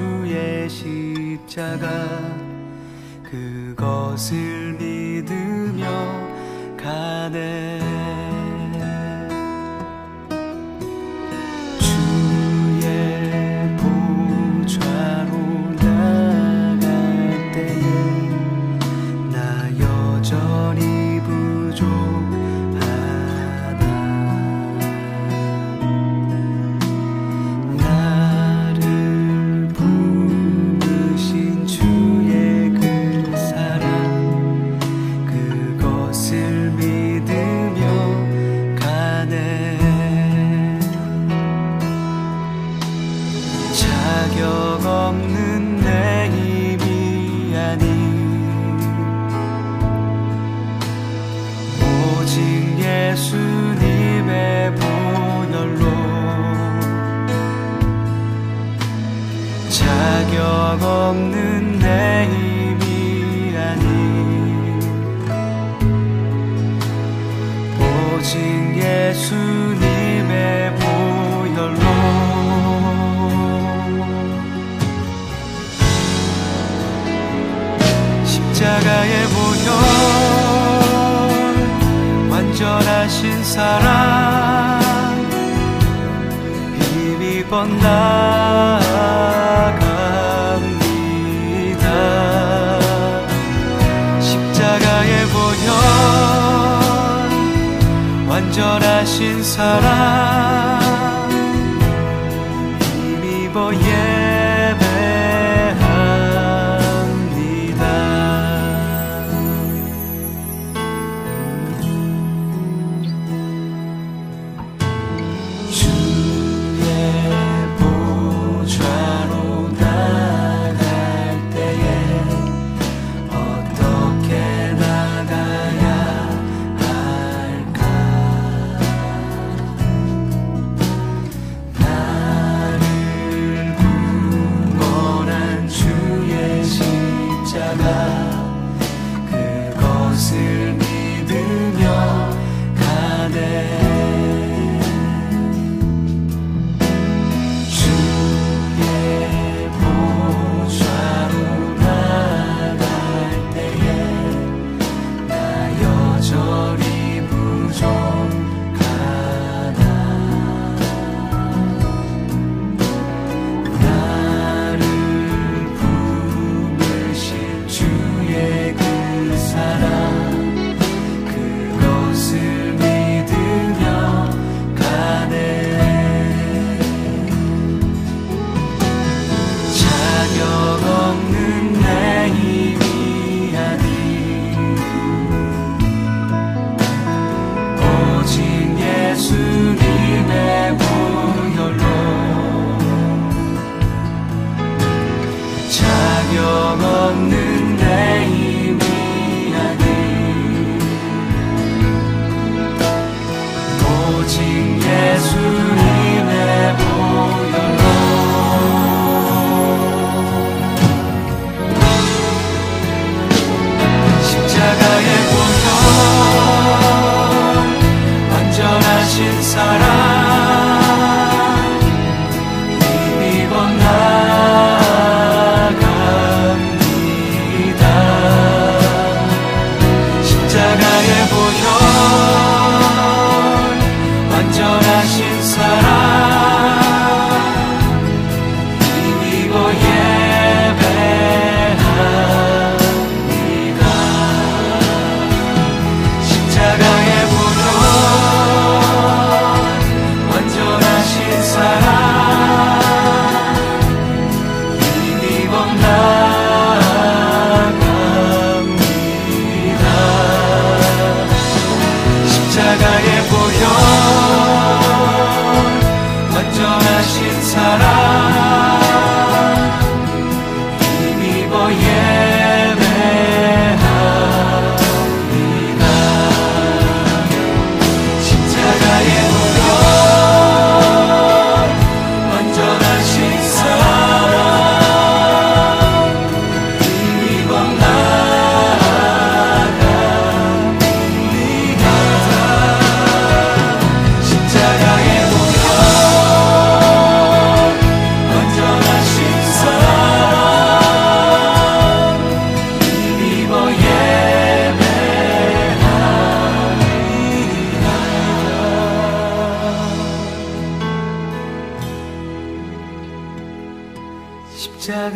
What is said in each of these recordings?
주의 십자가 그것을 믿으며 가네. 주의 보좌로 나갈 때에 나 여전히 부족하다. 나를 부르신 주의 그 사랑 그것을 믿으며 가네. 자격 없는 내 힘이 아닌 오직 예수님의 보혈로 자격 없는 내 힘이 아닌 오직 예수님의 보혈로 십자가의 보혈 완전하신 사랑 힘입어 나아갑니다. 십자가의 보혈 완전하신 사랑 힘입어 예배합니다. 주의 보좌로 나갈 때에 어떻게 나가야 할까?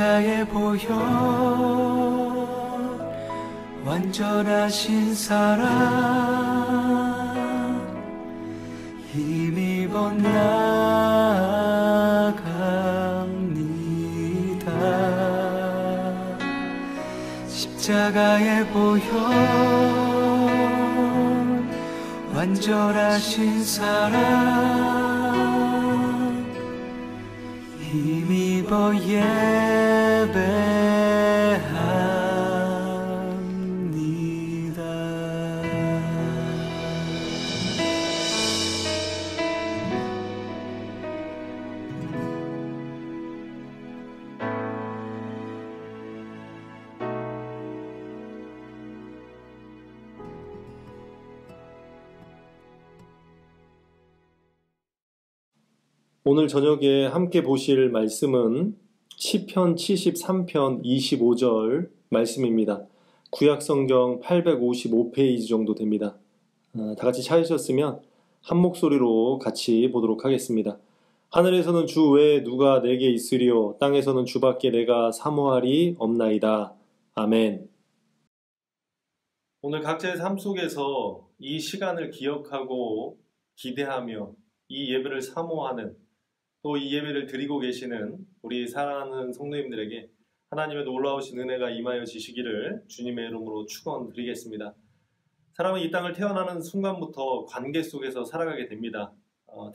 십자가에 보혈 완전하신 사랑 힘입어 나갑니다. 십자가에 보혈 완전하신 사랑 힘입어 예배합니다. 오늘 저녁에 함께 보실 말씀은 시편 73편 25절 말씀입니다. 구약성경 855페이지 정도 됩니다. 다 같이 찾으셨으면 한 목소리로 같이 보도록 하겠습니다. 하늘에서는 주 외에 누가 내게 있으리요 땅에서는 주밖에 내가 사모하리 없나이다. 아멘. 오늘 각자의 삶 속에서 이 시간을 기억하고 기대하며 이 예배를 사모하는 또 이 예배를 드리고 계시는 우리 사랑하는 성도님들에게 하나님의 놀라우신 은혜가 임하여 지시기를 주님의 이름으로 축원드리겠습니다. 사람은 이 땅을 태어나는 순간부터 관계 속에서 살아가게 됩니다.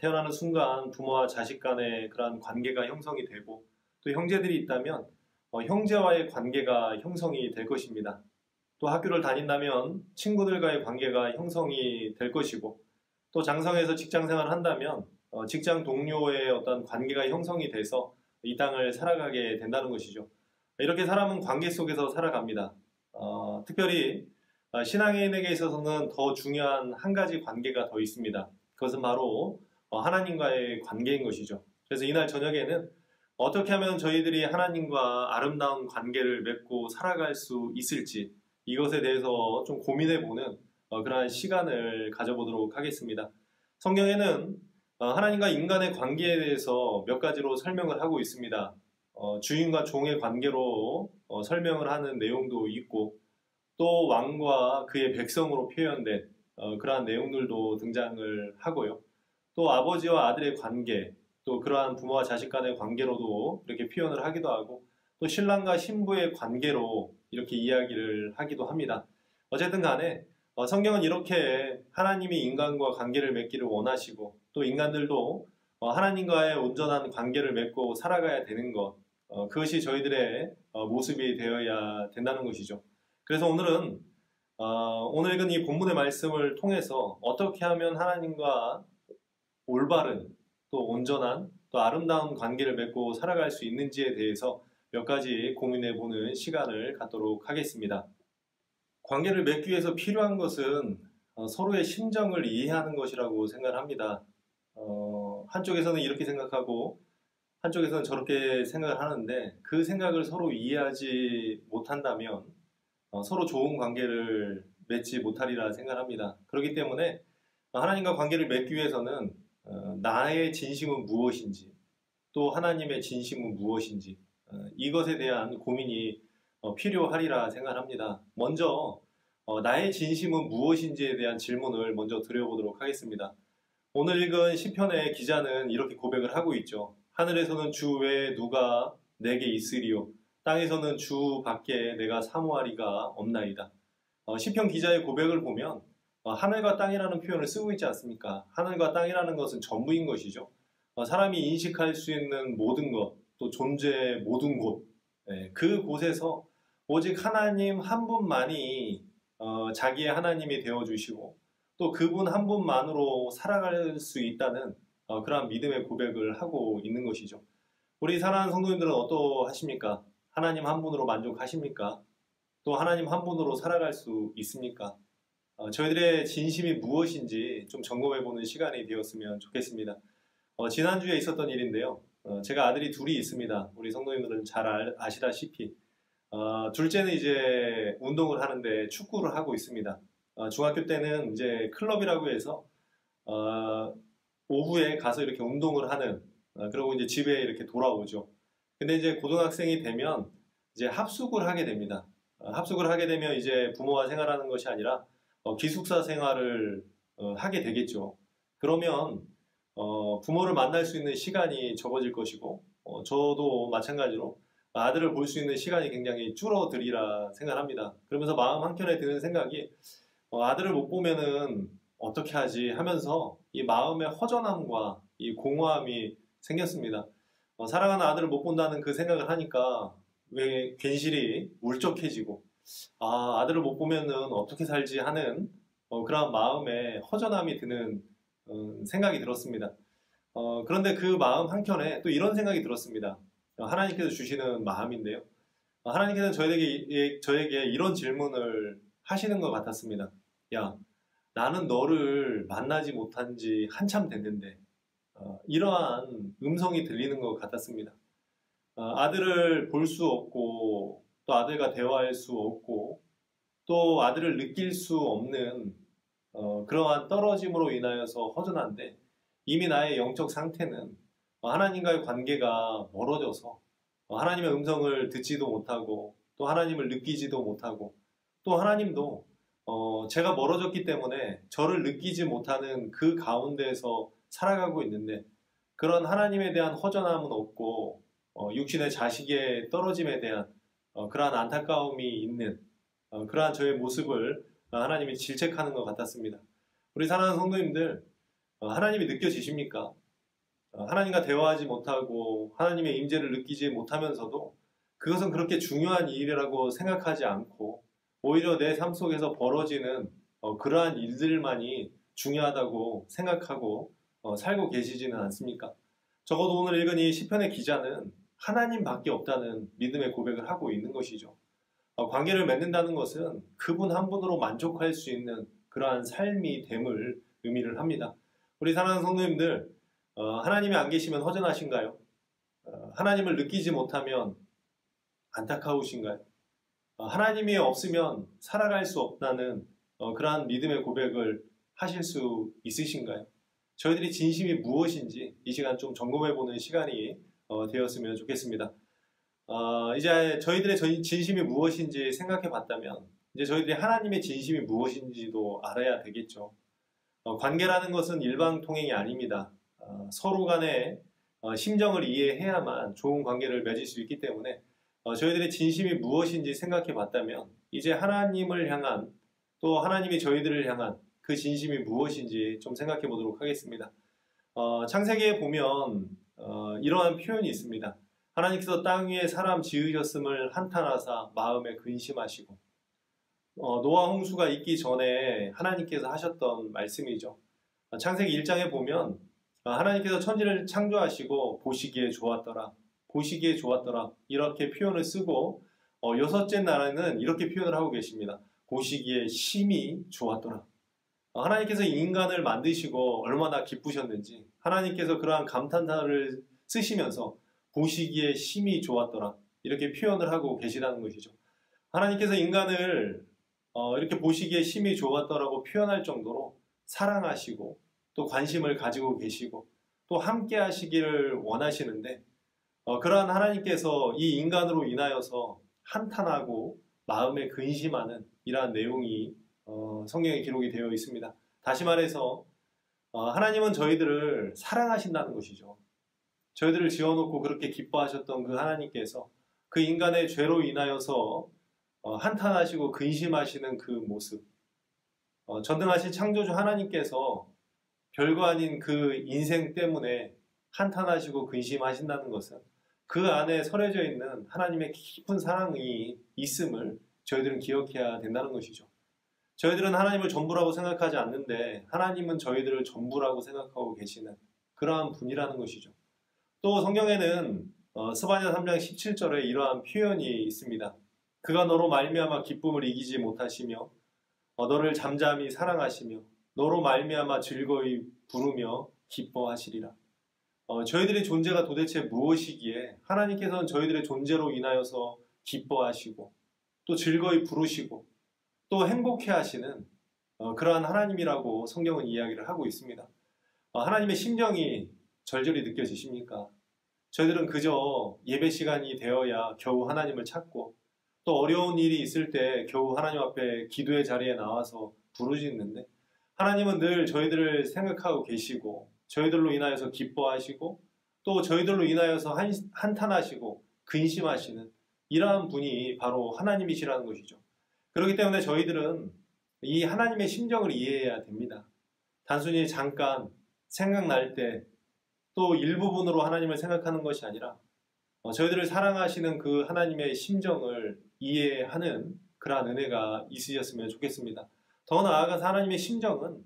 태어나는 순간 부모와 자식 간의 그러한 관계가 형성이 되고 또 형제들이 있다면 형제와의 관계가 형성이 될 것입니다. 또 학교를 다닌다면 친구들과의 관계가 형성이 될 것이고 또 장성해서 직장생활을 한다면 직장 동료의 어떤 관계가 형성이 돼서 이 땅을 살아가게 된다는 것이죠. 이렇게 사람은 관계 속에서 살아갑니다. 특별히 신앙인에게 있어서는 더 중요한 한 가지 관계가 더 있습니다. 그것은 바로 하나님과의 관계인 것이죠. 그래서 이날 저녁에는 어떻게 하면 저희들이 하나님과 아름다운 관계를 맺고 살아갈 수 있을지 이것에 대해서 좀 고민해보는 그러한 시간을 가져보도록 하겠습니다. 성경에는 하나님과 인간의 관계에 대해서 몇 가지로 설명을 하고 있습니다. 주인과 종의 관계로 설명을 하는 내용도 있고 또 왕과 그의 백성으로 표현된 그러한 내용들도 등장을 하고요. 또 아버지와 아들의 관계, 또 그러한 부모와 자식 간의 관계로도 이렇게 표현을 하기도 하고 또 신랑과 신부의 관계로 이렇게 이야기를 하기도 합니다. 어쨌든 간에 성경은 이렇게 하나님이 인간과 관계를 맺기를 원하시고 또 인간들도 하나님과의 온전한 관계를 맺고 살아가야 되는 것, 그것이 저희들의 모습이 되어야 된다는 것이죠. 그래서 오늘은 오늘 읽은 이 본문의 말씀을 통해서 어떻게 하면 하나님과 올바른 또 온전한 또 아름다운 관계를 맺고 살아갈 수 있는지에 대해서 몇 가지 고민해보는 시간을 갖도록 하겠습니다. 관계를 맺기 위해서 필요한 것은 서로의 심정을 이해하는 것이라고 생각합니다. 한쪽에서는 이렇게 생각하고 한쪽에서는 저렇게 생각을 하는데 그 생각을 서로 이해하지 못한다면 서로 좋은 관계를 맺지 못하리라 생각합니다. 그렇기 때문에 하나님과 관계를 맺기 위해서는 나의 진심은 무엇인지 또 하나님의 진심은 무엇인지 이것에 대한 고민이 필요하리라 생각합니다. 먼저 나의 진심은 무엇인지에 대한 질문을 먼저 드려보도록 하겠습니다. 오늘 읽은 시편의 기자는 이렇게 고백을 하고 있죠. 하늘에서는 주 외에 누가 내게 있으리요 땅에서는 주 밖에 내가 사모하리가 없나이다. 시편 기자의 고백을 보면 하늘과 땅이라는 표현을 쓰고 있지 않습니까? 하늘과 땅이라는 것은 전부인 것이죠. 사람이 인식할 수 있는 모든 것, 또 존재의 모든 곳, 그 곳에서 오직 하나님 한 분만이 자기의 하나님이 되어주시고 또 그분 한 분만으로 살아갈 수 있다는 그러한 믿음의 고백을 하고 있는 것이죠. 우리 사랑하는 성도님들은 어떠하십니까? 하나님 한 분으로 만족하십니까? 또 하나님 한 분으로 살아갈 수 있습니까? 저희들의 진심이 무엇인지 좀 점검해보는 시간이 되었으면 좋겠습니다. 지난주에 있었던 일인데요. 제가 아들이 둘이 있습니다. 우리 성도님들은 잘 아시다시피 둘째는 이제 운동을 하는데 축구를 하고 있습니다. 중학교 때는 이제 클럽이라고 해서 오후에 가서 이렇게 운동을 하는 그리고 이제 집에 이렇게 돌아오죠. 근데 이제 고등학생이 되면 이제 합숙을 하게 됩니다. 합숙을 하게 되면 이제 부모와 생활하는 것이 아니라 기숙사 생활을 하게 되겠죠. 그러면 부모를 만날 수 있는 시간이 적어질 것이고, 저도 마찬가지로 아들을 볼 수 있는 시간이 굉장히 줄어들이라 생각합니다. 그러면서 마음 한켠에 드는 생각이 아들을 못 보면은 어떻게 하지 하면서 이 마음의 허전함과 이 공허함이 생겼습니다. 사랑하는 아들을 못 본다는 그 생각을 하니까 왜 괜시리 울적해지고 아들을 못 보면은 어떻게 살지 하는 그런 마음에 허전함이 드는 생각이 들었습니다. 그런데 그 마음 한켠에 또 이런 생각이 들었습니다. 하나님께서 주시는 마음인데요. 하나님께서는 저에게 이런 질문을 하시는 것 같았습니다. 야, 나는 너를 만나지 못한 지 한참 됐는데 이러한 음성이 들리는 것 같았습니다. 아들을 볼 수 없고 또 아들과 대화할 수 없고 또 아들을 느낄 수 없는 그러한 떨어짐으로 인하여서 허전한데 이미 나의 영적 상태는 하나님과의 관계가 멀어져서 하나님의 음성을 듣지도 못하고 또 하나님을 느끼지도 못하고 또 하나님도 제가 멀어졌기 때문에 저를 느끼지 못하는 그 가운데에서 살아가고 있는데 그런 하나님에 대한 허전함은 없고 육신의 자식의 떨어짐에 대한 그러한 안타까움이 있는 그러한 저의 모습을 하나님이 질책하는 것 같았습니다. 우리 사랑하는 성도님들, 하나님이 느껴지십니까? 하나님과 대화하지 못하고 하나님의 임재를 느끼지 못하면서도 그것은 그렇게 중요한 일이라고 생각하지 않고 오히려 내 삶 속에서 벌어지는 그러한 일들만이 중요하다고 생각하고 살고 계시지는 않습니까? 적어도 오늘 읽은 이 시편의 기자는 하나님밖에 없다는 믿음의 고백을 하고 있는 것이죠. 관계를 맺는다는 것은 그분 한 분으로 만족할 수 있는 그러한 삶이 됨을 의미를 합니다. 우리 사랑하는 성도님들, 하나님이 안 계시면 허전하신가요? 하나님을 느끼지 못하면 안타까우신가요? 하나님이 없으면 살아갈 수 없다는 그러한 믿음의 고백을 하실 수 있으신가요? 저희들이 진심이 무엇인지 이 시간 좀 점검해보는 시간이 되었으면 좋겠습니다. 이제 저희들의 진심이 무엇인지 생각해봤다면 이제 저희들이 하나님의 진심이 무엇인지도 알아야 되겠죠. 관계라는 것은 일방통행이 아닙니다. 서로 간에 심정을 이해해야만 좋은 관계를 맺을 수 있기 때문에 저희들의 진심이 무엇인지 생각해 봤다면 이제 하나님을 향한 또 하나님이 저희들을 향한 그 진심이 무엇인지 좀 생각해 보도록 하겠습니다. 창세기에 보면 이러한 표현이 있습니다. 하나님께서 땅 위에 사람 지으셨음을 한탄하사 마음에 근심하시고 노아 홍수가 있기 전에 하나님께서 하셨던 말씀이죠. 창세기 1장에 보면 하나님께서 천지를 창조하시고 보시기에 좋았더라. 보시기에 좋았더라. 이렇게 표현을 쓰고 여섯째 날에는 이렇게 표현을 하고 계십니다. 보시기에 심히 좋았더라. 하나님께서 인간을 만드시고 얼마나 기쁘셨는지 하나님께서 그러한 감탄사를 쓰시면서 보시기에 심히 좋았더라. 이렇게 표현을 하고 계시다는 것이죠. 하나님께서 인간을 이렇게 보시기에 심히 좋았더라고 표현할 정도로 사랑하시고 또 관심을 가지고 계시고 또 함께 하시기를 원하시는데 그러한 하나님께서 이 인간으로 인하여서 한탄하고 마음에 근심하는 이러한 내용이 성경에 기록이 되어 있습니다. 다시 말해서 하나님은 저희들을 사랑하신다는 것이죠. 저희들을 지어놓고 그렇게 기뻐하셨던 그 하나님께서 그 인간의 죄로 인하여서 한탄하시고 근심하시는 그 모습, 전능하신 창조주 하나님께서 별거 아닌 그 인생 때문에 한탄하시고 근심하신다는 것은 그 안에 서려져 있는 하나님의 깊은 사랑이 있음을 저희들은 기억해야 된다는 것이죠. 저희들은 하나님을 전부라고 생각하지 않는데 하나님은 저희들을 전부라고 생각하고 계시는 그러한 분이라는 것이죠. 또 성경에는 스바냐 3장 17절에 이러한 표현이 있습니다. 그가 너로 말미암아 기쁨을 이기지 못하시며 너를 잠잠히 사랑하시며 너로 말미암아 즐거이 부르며 기뻐하시리라. 저희들의 존재가 도대체 무엇이기에 하나님께서는 저희들의 존재로 인하여서 기뻐하시고 또 즐거이 부르시고 또 행복해 하시는 그러한 하나님이라고 성경은 이야기를 하고 있습니다. 하나님의 심정이 절절히 느껴지십니까? 저희들은 그저 예배 시간이 되어야 겨우 하나님을 찾고 또 어려운 일이 있을 때 겨우 하나님 앞에 기도의 자리에 나와서 부르짖는데 하나님은 늘 저희들을 생각하고 계시고 저희들로 인하여서 기뻐하시고 또 저희들로 인하여서 한탄하시고 근심하시는 이러한 분이 바로 하나님이시라는 것이죠. 그렇기 때문에 저희들은 이 하나님의 심정을 이해해야 됩니다. 단순히 잠깐 생각날 때 또 일부분으로 하나님을 생각하는 것이 아니라 저희들을 사랑하시는 그 하나님의 심정을 이해하는 그러한 은혜가 있으셨으면 좋겠습니다. 더 나아가서 하나님의 심정은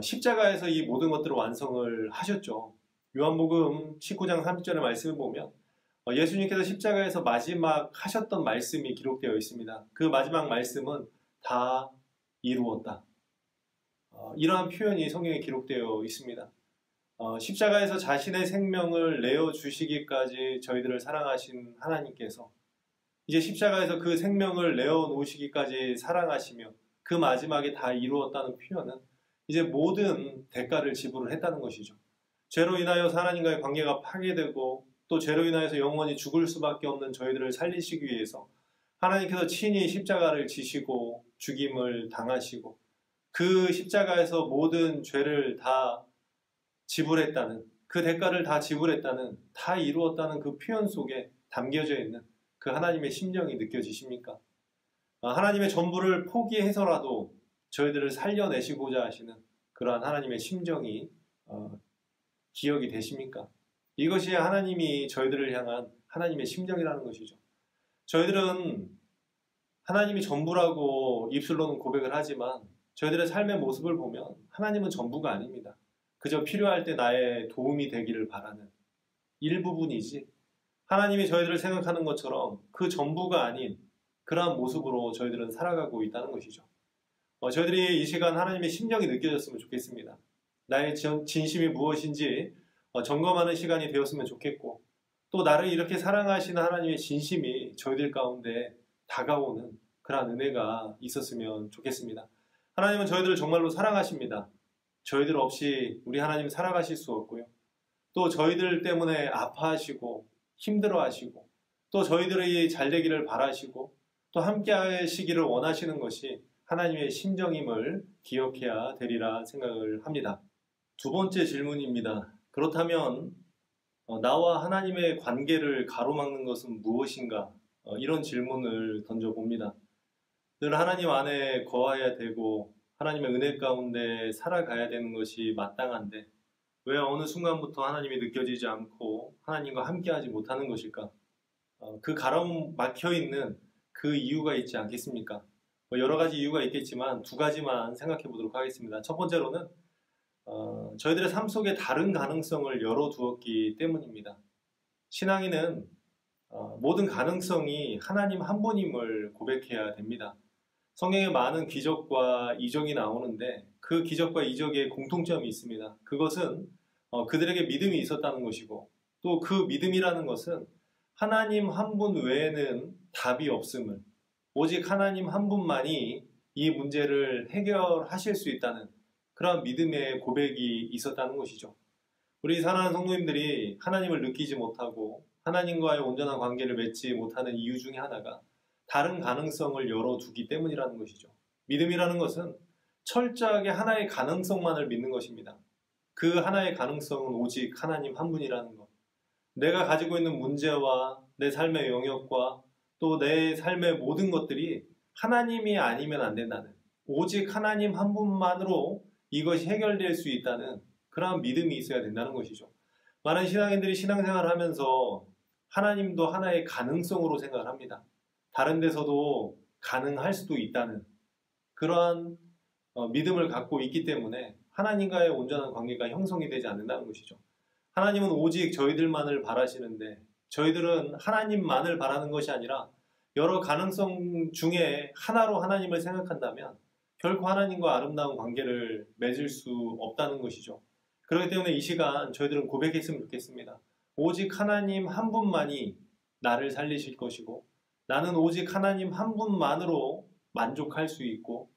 십자가에서 이 모든 것들을 완성을 하셨죠. 요한복음 19장 30절의 말씀을 보면 예수님께서 십자가에서 마지막 하셨던 말씀이 기록되어 있습니다. 그 마지막 말씀은 다 이루었다. 이러한 표현이 성경에 기록되어 있습니다. 십자가에서 자신의 생명을 내어주시기까지 저희들을 사랑하신 하나님께서 이제 십자가에서 그 생명을 내어놓으시기까지 사랑하시며 그 마지막에 다 이루었다는 표현은 이제 모든 대가를 지불을 했다는 것이죠. 죄로 인하여 하나님과의 관계가 파괴되고 또 죄로 인하여서 영원히 죽을 수밖에 없는 저희들을 살리시기 위해서 하나님께서 친히 십자가를 지시고 죽임을 당하시고 그 십자가에서 모든 죄를 다 지불했다는, 그 대가를 다 지불했다는, 다 이루었다는 그 표현 속에 담겨져 있는 그 하나님의 심정이 느껴지십니까? 하나님의 전부를 포기해서라도 저희들을 살려내시고자 하시는 그러한 하나님의 심정이 기억이 되십니까? 이것이 하나님이 저희들을 향한 하나님의 심정이라는 것이죠. 저희들은 하나님이 전부라고 입술로는 고백을 하지만 저희들의 삶의 모습을 보면 하나님은 전부가 아닙니다. 그저 필요할 때 나의 도움이 되기를 바라는 일부분이지 하나님이 저희들을 생각하는 것처럼 그 전부가 아닌 그러한 모습으로 저희들은 살아가고 있다는 것이죠. 저희들이 이 시간 하나님의 심정이 느껴졌으면 좋겠습니다. 나의 진심이 무엇인지 점검하는 시간이 되었으면 좋겠고 또 나를 이렇게 사랑하시는 하나님의 진심이 저희들 가운데 다가오는 그러한 은혜가 있었으면 좋겠습니다. 하나님은 저희들을 정말로 사랑하십니다. 저희들 없이 우리 하나님 살아가실 수 없고요. 또 저희들 때문에 아파하시고 힘들어하시고 또 저희들이 잘 되기를 바라시고 또 함께 하시기를 원하시는 것이 하나님의 심정임을 기억해야 되리라 생각을 합니다. 두 번째 질문입니다. 그렇다면 나와 하나님의 관계를 가로막는 것은 무엇인가? 이런 질문을 던져봅니다. 늘 하나님 안에 거해야 되고 하나님의 은혜 가운데 살아가야 되는 것이 마땅한데 왜 어느 순간부터 하나님이 느껴지지 않고 하나님과 함께하지 못하는 것일까? 그 가로막혀 있는 그 이유가 있지 않겠습니까? 여러 가지 이유가 있겠지만 두 가지만 생각해 보도록 하겠습니다. 첫 번째로는 저희들의 삶 속에 다른 가능성을 열어두었기 때문입니다. 신앙인은 모든 가능성이 하나님 한 분임을 고백해야 됩니다. 성경에 많은 기적과 이적이 나오는데 그 기적과 이적에 공통점이 있습니다. 그것은 그들에게 믿음이 있었다는 것이고 또 그 믿음이라는 것은 하나님 한 분 외에는 답이 없음을 오직 하나님 한 분만이 이 문제를 해결하실 수 있다는 그런 믿음의 고백이 있었다는 것이죠. 우리 사랑하는 성도님들이 하나님을 느끼지 못하고 하나님과의 온전한 관계를 맺지 못하는 이유 중에 하나가 다른 가능성을 열어두기 때문이라는 것이죠. 믿음이라는 것은 철저하게 하나의 가능성만을 믿는 것입니다. 그 하나의 가능성은 오직 하나님 한 분이라는 것. 내가 가지고 있는 문제와 내 삶의 영역과 또 내 삶의 모든 것들이 하나님이 아니면 안 된다는 오직 하나님 한 분만으로 이것이 해결될 수 있다는 그러한 믿음이 있어야 된다는 것이죠. 많은 신앙인들이 신앙생활을 하면서 하나님도 하나의 가능성으로 생각을 합니다. 다른 데서도 가능할 수도 있다는 그러한 믿음을 갖고 있기 때문에 하나님과의 온전한 관계가 형성이 되지 않는다는 것이죠. 하나님은 오직 저희들만을 바라시는데 저희들은 하나님만을 바라는 것이 아니라 여러 가능성 중에 하나로 하나님을 생각한다면 결코 하나님과 아름다운 관계를 맺을 수 없다는 것이죠. 그렇기 때문에 이 시간 저희들은 고백했으면 좋겠습니다. 오직 하나님 한 분만이 나를 살리실 것이고 나는 오직 하나님 한 분만으로 만족할 수 있고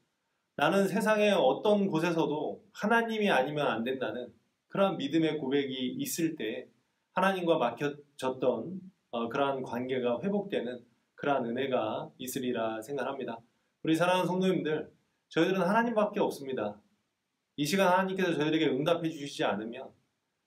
나는 세상의 어떤 곳에서도 하나님이 아니면 안 된다는 그런 믿음의 고백이 있을 때 하나님과 막혀졌던 그러한 관계가 회복되는 그러한 은혜가 있으리라 생각합니다. 우리 사랑하는 성도님들, 저희들은 하나님밖에 없습니다. 이 시간 하나님께서 저희들에게 응답해 주시지 않으면,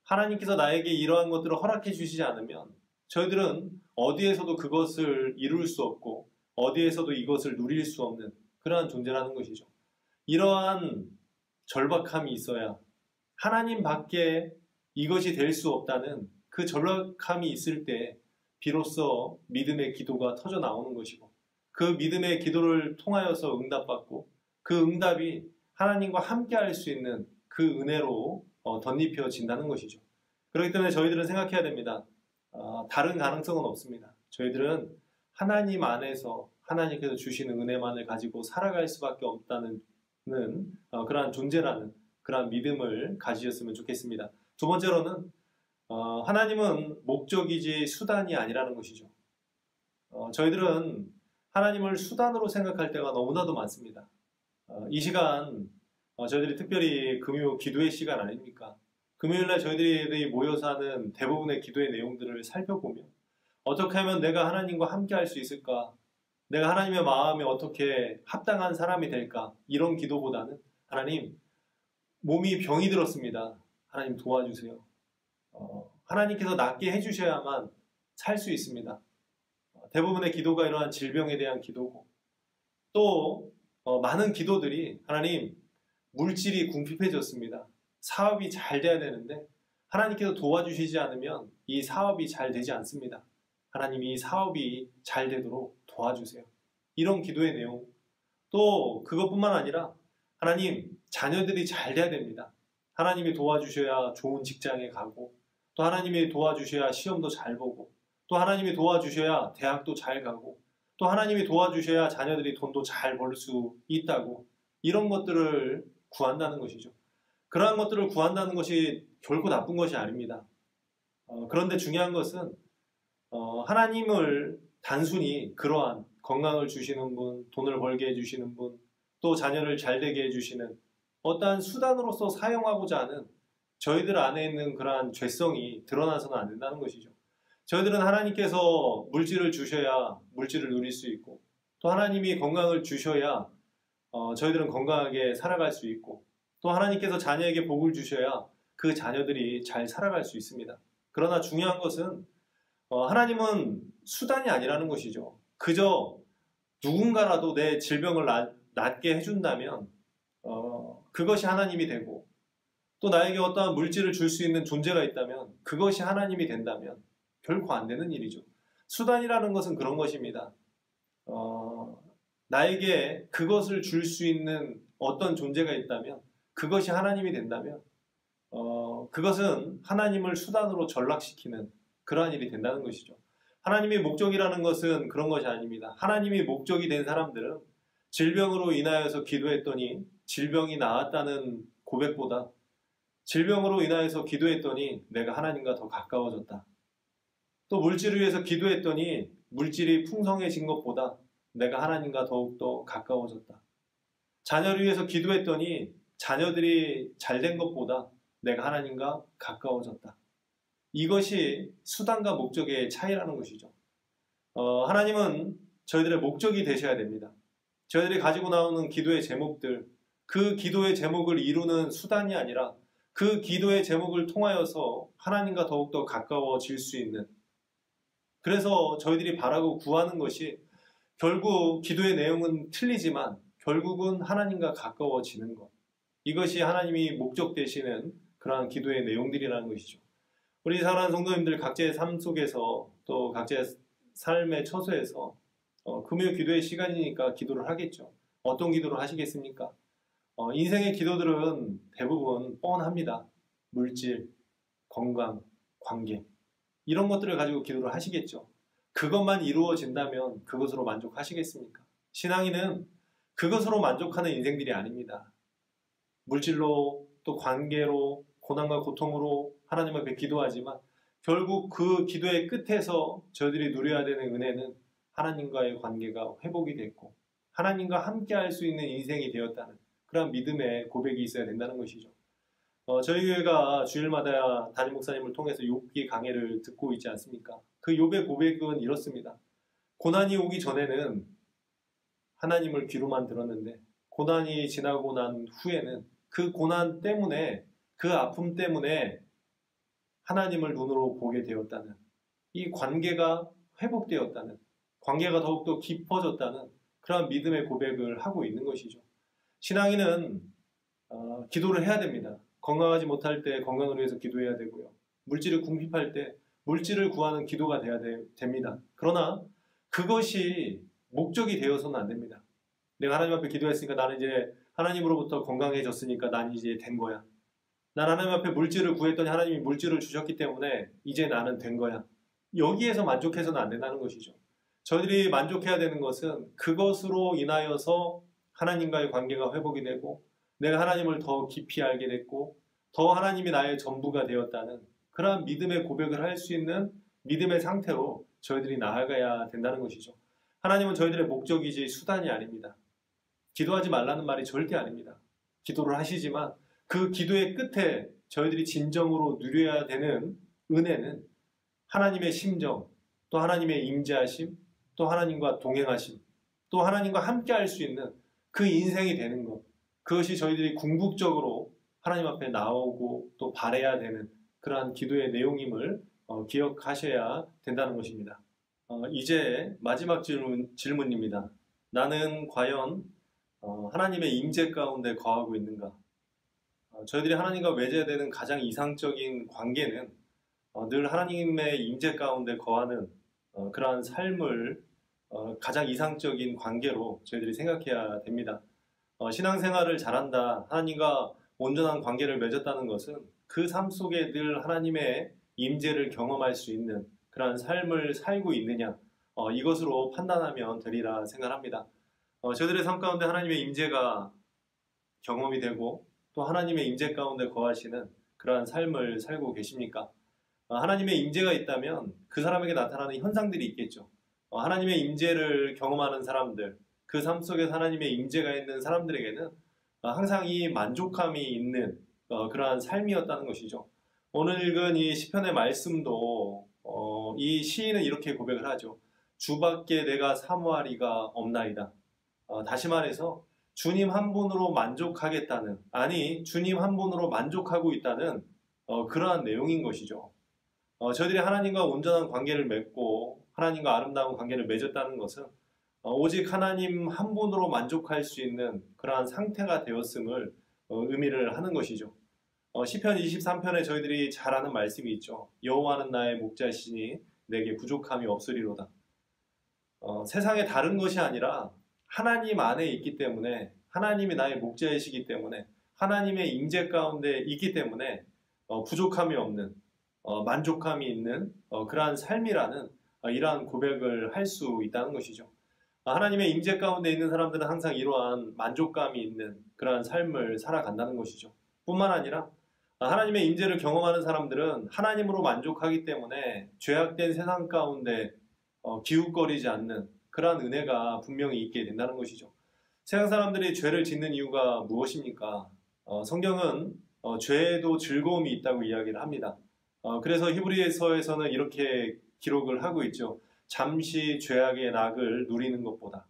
하나님께서 나에게 이러한 것들을 허락해 주시지 않으면 저희들은 어디에서도 그것을 이룰 수 없고 어디에서도 이것을 누릴 수 없는 그러한 존재라는 것이죠. 이러한 절박함이 있어야, 하나님 밖에 이것이 될 수 없다는 그 절박함이 있을 때 비로소 믿음의 기도가 터져 나오는 것이고, 그 믿음의 기도를 통하여서 응답받고 그 응답이 하나님과 함께 할 수 있는 그 은혜로 덧입혀진다는 것이죠. 그렇기 때문에 저희들은 생각해야 됩니다. 다른 가능성은 없습니다. 저희들은 하나님 안에서 하나님께서 주시는 은혜만을 가지고 살아갈 수밖에 없다는 그러한 존재라는 그러한 믿음을 가지셨으면 좋겠습니다. 두 번째로는 하나님은 목적이지 수단이 아니라는 것이죠. 저희들은 하나님을 수단으로 생각할 때가 너무나도 많습니다. 이 시간 저희들이 특별히 금요 기도의 시간 아닙니까? 금요일날 저희들이 모여서 하는 대부분의 기도의 내용들을 살펴보며 어떻게 하면 내가 하나님과 함께 할 수 있을까? 내가 하나님의 마음에 어떻게 합당한 사람이 될까? 이런 기도보다는 하나님, 몸이 병이 들었습니다. 하나님 도와주세요. 하나님께서 낫게 해주셔야만 살 수 있습니다. 대부분의 기도가 이러한 질병에 대한 기도고, 또 많은 기도들이 하나님, 물질이 궁핍해졌습니다. 사업이 잘 돼야 되는데 하나님께서 도와주시지 않으면 이 사업이 잘 되지 않습니다. 하나님, 이 사업이 잘 되도록 도와주세요. 이런 기도의 내용. 또 그것뿐만 아니라 하나님, 자녀들이 잘 돼야 됩니다. 하나님이 도와주셔야 좋은 직장에 가고, 또 하나님이 도와주셔야 시험도 잘 보고, 또 하나님이 도와주셔야 대학도 잘 가고, 또 하나님이 도와주셔야 자녀들이 돈도 잘 벌 수 있다고, 이런 것들을 구한다는 것이죠. 그러한 것들을 구한다는 것이 결코 나쁜 것이 아닙니다. 그런데 중요한 것은 하나님을 단순히 그러한 건강을 주시는 분, 돈을 벌게 해주시는 분, 또 자녀를 잘 되게 해주시는 어떠한 수단으로서 사용하고자 하는 저희들 안에 있는 그러한 죄성이 드러나서는 안 된다는 것이죠. 저희들은 하나님께서 물질을 주셔야 물질을 누릴 수 있고, 또 하나님이 건강을 주셔야 저희들은 건강하게 살아갈 수 있고, 또 하나님께서 자녀에게 복을 주셔야 그 자녀들이 잘 살아갈 수 있습니다. 그러나 중요한 것은 하나님은 수단이 아니라는 것이죠. 그저 누군가라도 내 질병을 낫게 해준다면 그것이 하나님이 되고, 또 나에게 어떠한 물질을 줄 수 있는 존재가 있다면 그것이 하나님이 된다면 결코 안 되는 일이죠. 수단이라는 것은 그런 것입니다. 나에게 그것을 줄 수 있는 어떤 존재가 있다면, 그것이 하나님이 된다면 그것은 하나님을 수단으로 전락시키는 그러한 일이 된다는 것이죠. 하나님의 목적이라는 것은 그런 것이 아닙니다. 하나님이 목적이 된 사람들은 질병으로 인하여서 기도했더니 질병이 나았다는 고백보다, 질병으로 인하여서 기도했더니 내가 하나님과 더 가까워졌다. 또 물질을 위해서 기도했더니 물질이 풍성해진 것보다 내가 하나님과 더욱더 가까워졌다. 자녀를 위해서 기도했더니 자녀들이 잘된 것보다 내가 하나님과 가까워졌다. 이것이 수단과 목적의 차이라는 것이죠. 하나님은 저희들의 목적이 되셔야 됩니다. 저희들이 가지고 나오는 기도의 제목들, 그 기도의 제목을 이루는 수단이 아니라 그 기도의 제목을 통하여서 하나님과 더욱더 가까워질 수 있는, 그래서 저희들이 바라고 구하는 것이 결국 기도의 내용은 틀리지만 결국은 하나님과 가까워지는 것, 이것이 하나님이 목적 되시는 그러한 기도의 내용들이라는 것이죠. 우리 사랑하는 성도님들, 각자의 삶 속에서 또 각자의 삶의 처소에서 금요 기도의 시간이니까 기도를 하겠죠. 어떤 기도를 하시겠습니까? 인생의 기도들은 대부분 뻔합니다. 물질, 건강, 관계, 이런 것들을 가지고 기도를 하시겠죠. 그것만 이루어진다면 그것으로 만족하시겠습니까? 신앙인은 그것으로 만족하는 인생들이 아닙니다. 물질로, 또 관계로, 고난과 고통으로 하나님 앞에 기도하지만 결국 그 기도의 끝에서 저희들이 누려야 되는 은혜는 하나님과의 관계가 회복이 됐고 하나님과 함께 할 수 있는 인생이 되었다는 그런 믿음의 고백이 있어야 된다는 것이죠. 저희 교회가 주일마다 담임 목사님을 통해서 욥기 강해를 듣고 있지 않습니까? 그 욥의 고백은 이렇습니다. 고난이 오기 전에는 하나님을 귀로만 들었는데 고난이 지나고 난 후에는 그 고난 때문에, 그 아픔 때문에 하나님을 눈으로 보게 되었다는, 이 관계가 회복되었다는, 관계가 더욱더 깊어졌다는 그런 믿음의 고백을 하고 있는 것이죠. 신앙인은 기도를 해야 됩니다. 건강하지 못할 때 건강을 위해서 기도해야 되고요. 물질을 궁핍할 때 물질을 구하는 기도가 돼야 됩니다. 그러나 그것이 목적이 되어서는 안 됩니다. 내가 하나님 앞에 기도했으니까 나는 이제 하나님으로부터 건강해졌으니까 난 이제 된 거야. 난 하나님 앞에 물질을 구했더니 하나님이 물질을 주셨기 때문에 이제 나는 된 거야. 여기에서 만족해서는 안 된다는 것이죠. 저희들이 만족해야 되는 것은 그것으로 인하여서 하나님과의 관계가 회복이 되고 내가 하나님을 더 깊이 알게 됐고 더 하나님이 나의 전부가 되었다는 그러한 믿음의 고백을 할 수 있는 믿음의 상태로 저희들이 나아가야 된다는 것이죠. 하나님은 저희들의 목적이지 수단이 아닙니다. 기도하지 말라는 말이 절대 아닙니다. 기도를 하시지만 그 기도의 끝에 저희들이 진정으로 누려야 되는 은혜는 하나님의 심정, 또 하나님의 임재하심, 또 하나님과 동행하심, 또 하나님과 함께 할 수 있는 그 인생이 되는 것. 그것이 저희들이 궁극적으로 하나님 앞에 나오고 또 바라야 되는 그러한 기도의 내용임을 기억하셔야 된다는 것입니다. 이제 마지막 질문입니다. 나는 과연 하나님의 임재 가운데 거하고 있는가? 저희들이 하나님과 맺어야 되는 가장 이상적인 관계는 늘 하나님의 임재 가운데 거하는 그러한 삶을 가장 이상적인 관계로 저희들이 생각해야 됩니다. 신앙생활을 잘한다, 하나님과 온전한 관계를 맺었다는 것은 그 삶 속에 늘 하나님의 임재를 경험할 수 있는 그러한 삶을 살고 있느냐, 이것으로 판단하면 되리라 생각합니다. 저희들의 삶 가운데 하나님의 임재가 경험이 되고 또 하나님의 임재 가운데 거하시는 그러한 삶을 살고 계십니까? 하나님의 임재가 있다면 그 사람에게 나타나는 현상들이 있겠죠. 하나님의 임재를 경험하는 사람들, 그 삶 속에 하나님의 임재가 있는 사람들에게는 항상 이 만족감이 있는 그러한 삶이었다는 것이죠. 오늘 읽은 이 시편의 말씀도 이 시인은 이렇게 고백을 하죠. 주밖에 내가 사모하리가 없나이다. 다시 말해서 주님 한 분으로 만족하겠다는, 아니 주님 한 분으로 만족하고 있다는 그러한 내용인 것이죠. 저희들이 하나님과 온전한 관계를 맺고 하나님과 아름다운 관계를 맺었다는 것은 오직 하나님 한 분으로 만족할 수 있는 그러한 상태가 되었음을 의미를 하는 것이죠. 시편 23편에 저희들이 잘 아는 말씀이 있죠. 여호와는 나의 목자시니 내게 부족함이 없으리로다. 세상에 다른 것이 아니라 하나님 안에 있기 때문에, 하나님이 나의 목자이시기 때문에, 하나님의 임재 가운데 있기 때문에 부족함이 없는, 만족함이 있는 그러한 삶이라는 이러한 고백을 할 수 있다는 것이죠. 하나님의 임재 가운데 있는 사람들은 항상 이러한 만족감이 있는 그러한 삶을 살아간다는 것이죠. 뿐만 아니라 하나님의 임재를 경험하는 사람들은 하나님으로 만족하기 때문에 죄악된 세상 가운데 기웃거리지 않는 그러한 은혜가 분명히 있게 된다는 것이죠. 세상 사람들이 죄를 짓는 이유가 무엇입니까? 성경은 죄에도 즐거움이 있다고 이야기를 합니다. 그래서 히브리서에서는 이렇게 기록을 하고 있죠. 잠시 죄악의 낙을 누리는 것보다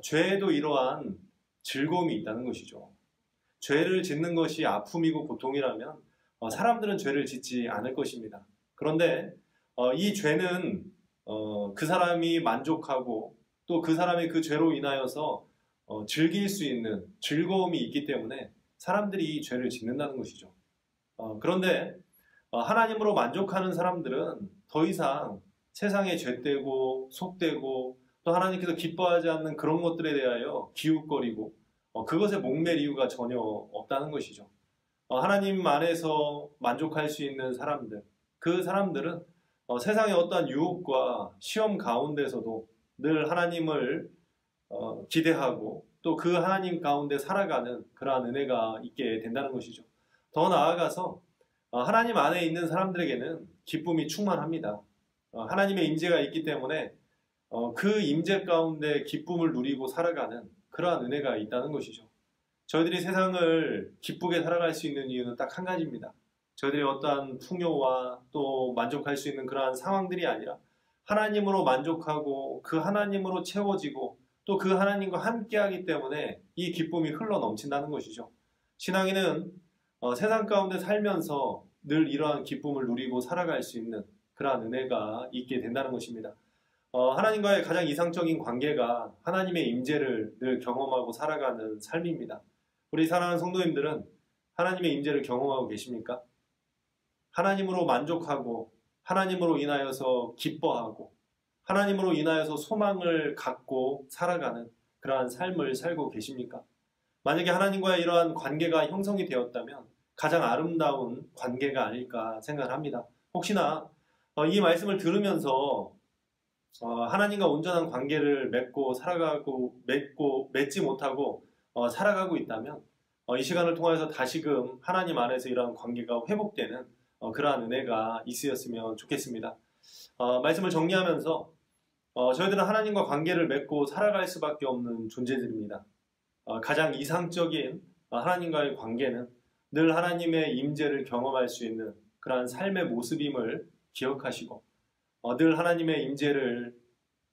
죄에도 이러한 즐거움이 있다는 것이죠. 죄를 짓는 것이 아픔이고 고통이라면 사람들은 죄를 짓지 않을 것입니다. 그런데 이 죄는 그 사람이 만족하고 또 그 사람이 그 죄로 인하여서 즐길 수 있는 즐거움이 있기 때문에 사람들이 이 죄를 짓는다는 것이죠. 그런데 하나님으로 만족하는 사람들은 더 이상 세상에 죄되고 속되고 또 하나님께서 기뻐하지 않는 그런 것들에 대하여 기웃거리고 그것에 목맬 이유가 전혀 없다는 것이죠. 하나님 안에서 만족할 수 있는 사람들, 그 사람들은 세상의 어떠한 유혹과 시험 가운데서도 늘 하나님을 기대하고 또 그 하나님 가운데 살아가는 그러한 은혜가 있게 된다는 것이죠. 더 나아가서 하나님 안에 있는 사람들에게는 기쁨이 충만합니다. 하나님의 임재가 있기 때문에 그 임재 가운데 기쁨을 누리고 살아가는 그러한 은혜가 있다는 것이죠. 저희들이 세상을 기쁘게 살아갈 수 있는 이유는 딱 한 가지입니다. 저희들이 어떠한 풍요와 또 만족할 수 있는 그러한 상황들이 아니라 하나님으로 만족하고 그 하나님으로 채워지고 또 그 하나님과 함께하기 때문에 이 기쁨이 흘러 넘친다는 것이죠. 신앙인은 세상 가운데 살면서 늘 이러한 기쁨을 누리고 살아갈 수 있는 그러한 은혜가 있게 된다는 것입니다. 하나님과의 가장 이상적인 관계가 하나님의 임재를 늘 경험하고 살아가는 삶입니다. 우리 사랑하는 성도님들은 하나님의 임재를 경험하고 계십니까? 하나님으로 만족하고 하나님으로 인하여서 기뻐하고 하나님으로 인하여서 소망을 갖고 살아가는 그러한 삶을 살고 계십니까? 만약에 하나님과의 이러한 관계가 형성이 되었다면 가장 아름다운 관계가 아닐까 생각합니다. 혹시나 이 말씀을 들으면서 하나님과 온전한 관계를 맺지 못하고 살아가고 있다면 이 시간을 통해서 다시금 하나님 안에서 이러한 관계가 회복되는 그러한 은혜가 있으셨으면 좋겠습니다. 말씀을 정리하면서 저희들은 하나님과 관계를 맺고 살아갈 수밖에 없는 존재들입니다. 가장 이상적인 하나님과의 관계는 늘 하나님의 임재를 경험할 수 있는 그러한 삶의 모습임을 기억하시고 늘 하나님의 임재를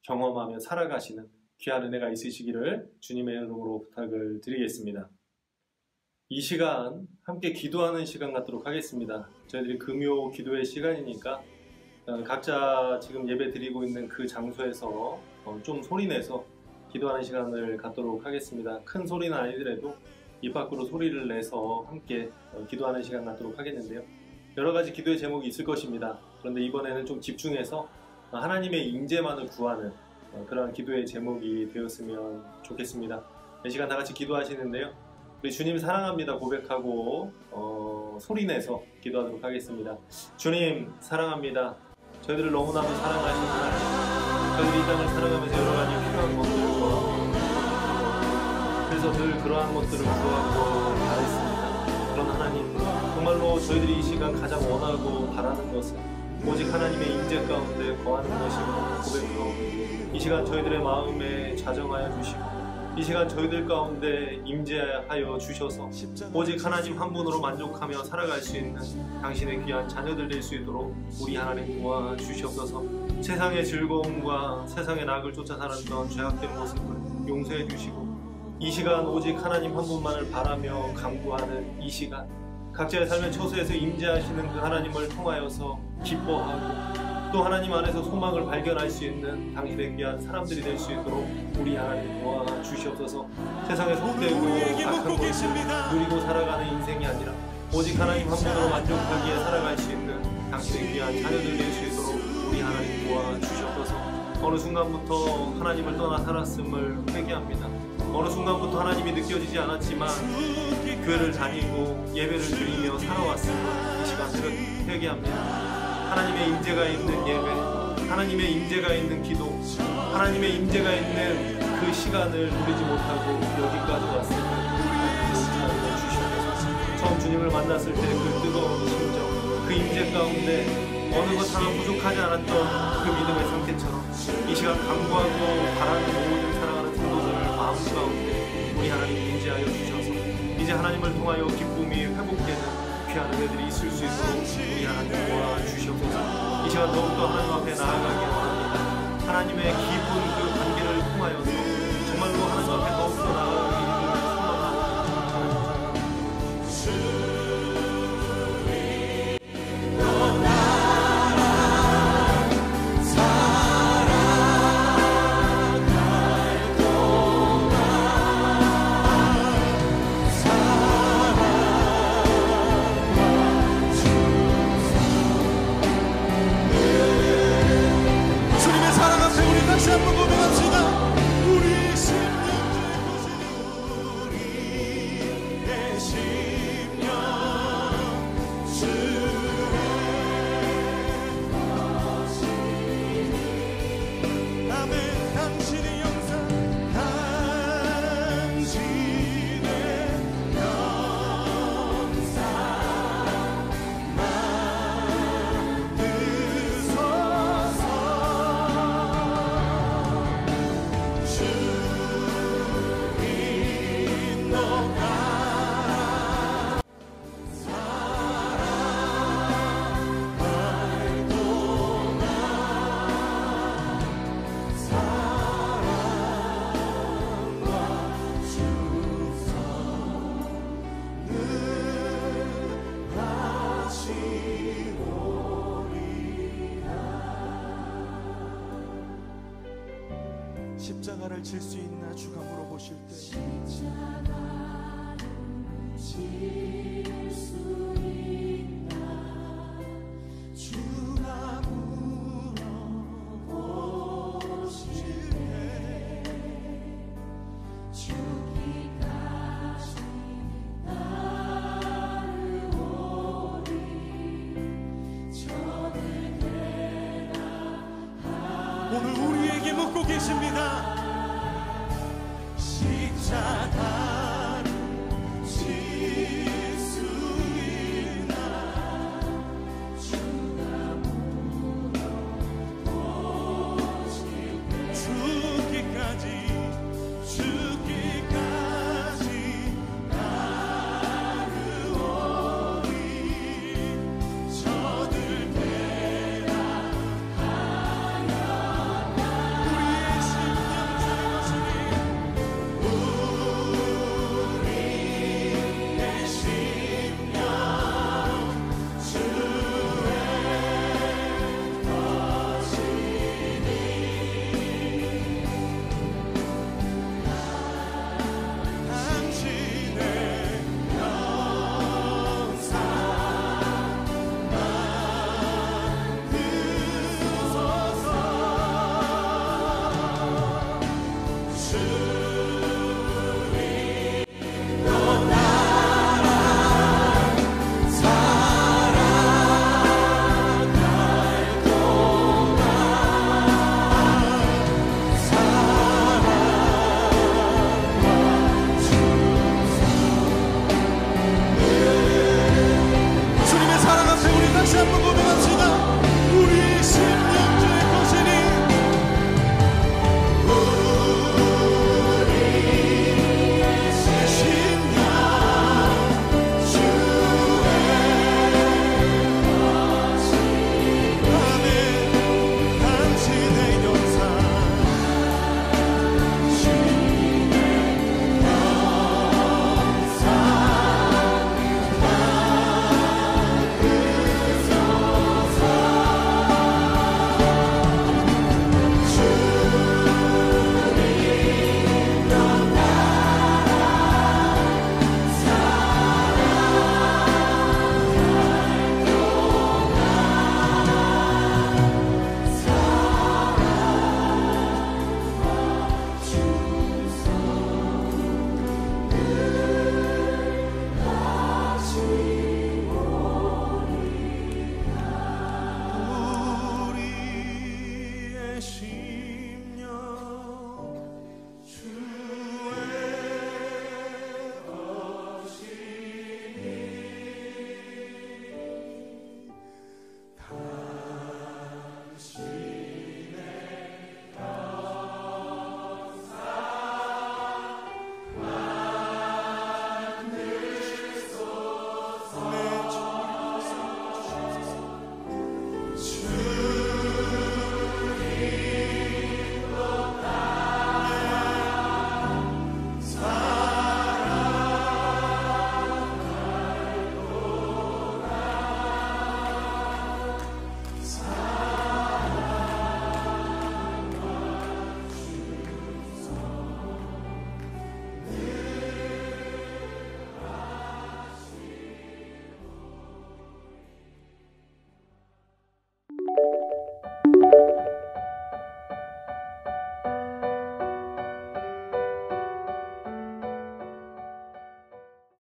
경험하며 살아가시는 귀한 은혜가 있으시기를 주님의 이름으로 부탁을 드리겠습니다. 이 시간 함께 기도하는 시간 갖도록 하겠습니다. 저희들이 금요 기도의 시간이니까 각자 지금 예배 드리고 있는 그 장소에서 좀 소리내서 기도하는 시간을 갖도록 하겠습니다. 큰 소리는 아니더라도 입 밖으로 소리를 내서 함께 기도하는 시간 갖도록 하겠는데요. 여러 가지 기도의 제목이 있을 것입니다. 그런데 이번에는 좀 집중해서 하나님의 임재만을 구하는 그런 기도의 제목이 되었으면 좋겠습니다. 이 시간 다 같이 기도하시는데요. 우리 주님 사랑합니다 고백하고 소리내서 기도하도록 하겠습니다. 주님 사랑합니다. 저희들을 너무나도 사랑하시는 하나님, 저희들이 이 땅을 살아가면서 여러 가지 필요한 것들과 그래서 늘 그러한 것들을 구하고 바랬습니다. 그런 하나님, 정말로 저희들이 이 시간 가장 원하고 바라는 것은 오직 하나님의 임재 가운데 거하는 것이고 고백하고 이 시간 저희들의 마음에 자정하여 주시고 이 시간 저희들 가운데 임재하여 주셔서 오직 하나님 한 분으로 만족하며 살아갈 수 있는 당신의 귀한 자녀들 될 수 있도록 우리 하나님 도와주시옵소서. 세상의 즐거움과 세상의 낙을 쫓아 살았던 죄악된 모습을 용서해 주시고 이 시간 오직 하나님 한 분만을 바라며 간구하는 이 시간 각자의 삶의 처소에서 임재하시는 그 하나님을 통하여서 기뻐하고 또 하나님 안에서 소망을 발견할 수 있는 당신의 귀한 사람들이 될 수 있도록 우리 하나님 도와주시옵소서. 세상에 속되고 악한 것을 누리고 살아가는 인생이 아니라 오직 하나님 한 분으로 만족하기에 살아갈 수 있는 당신의 귀한 자녀들 될 수 있도록 우리 하나님 도와주시옵소서. 어느 순간부터 하나님을 떠나 살았음을 회개합니다. 어느 순간부터 하나님이 느껴지지 않았지만 교회를 다니고 예배를 드리며 살아왔음을 이 시간 회개합니다. 하나님의 임재가 있는 예배, 하나님의 임재가 있는 기도, 하나님의 임재가 있는 그 시간을 누리지 못하고 여기까지 왔음을 하나님 주시옵소서. 처음 주님을 만났을 때 그 뜨거운 심정, 그 임재 가운데 어느 것 하나 부족하지 않았던 그 믿음의 상태처럼 이 시간 간구하고 바라는 모든 사랑하는 성도들 마음 가운데 우리 하나님 임재하여 주셔서 이제 하나님을 통하여 기쁨이 회복되는 귀한 은혜들이 있을 수 있도록 우리 하나님 도와주시옵소서. 이 시간 더욱더 하나님 앞에 나아가게 원합니다. 하나님의 깊은 그 관계를 통하여서 정말로 하나님 앞에 더욱더 나아가기를 주님의 사랑 앞에 우리 다시 한번 고백합니다. 십자가를 질 수 있나 주가 물어보실 때 십자가를 질 수 있나 주가 물어보실 때 죽기까지 따르오리 저를 오늘 우리에게 묻고 계십니다. 십자가를 질 수 있나 주가 물어보실 때 죽기까지 따르오리 저들 우리의 심령 자유하시니 우리의 심령 주의 것이니 당신의 영상 만드소서 주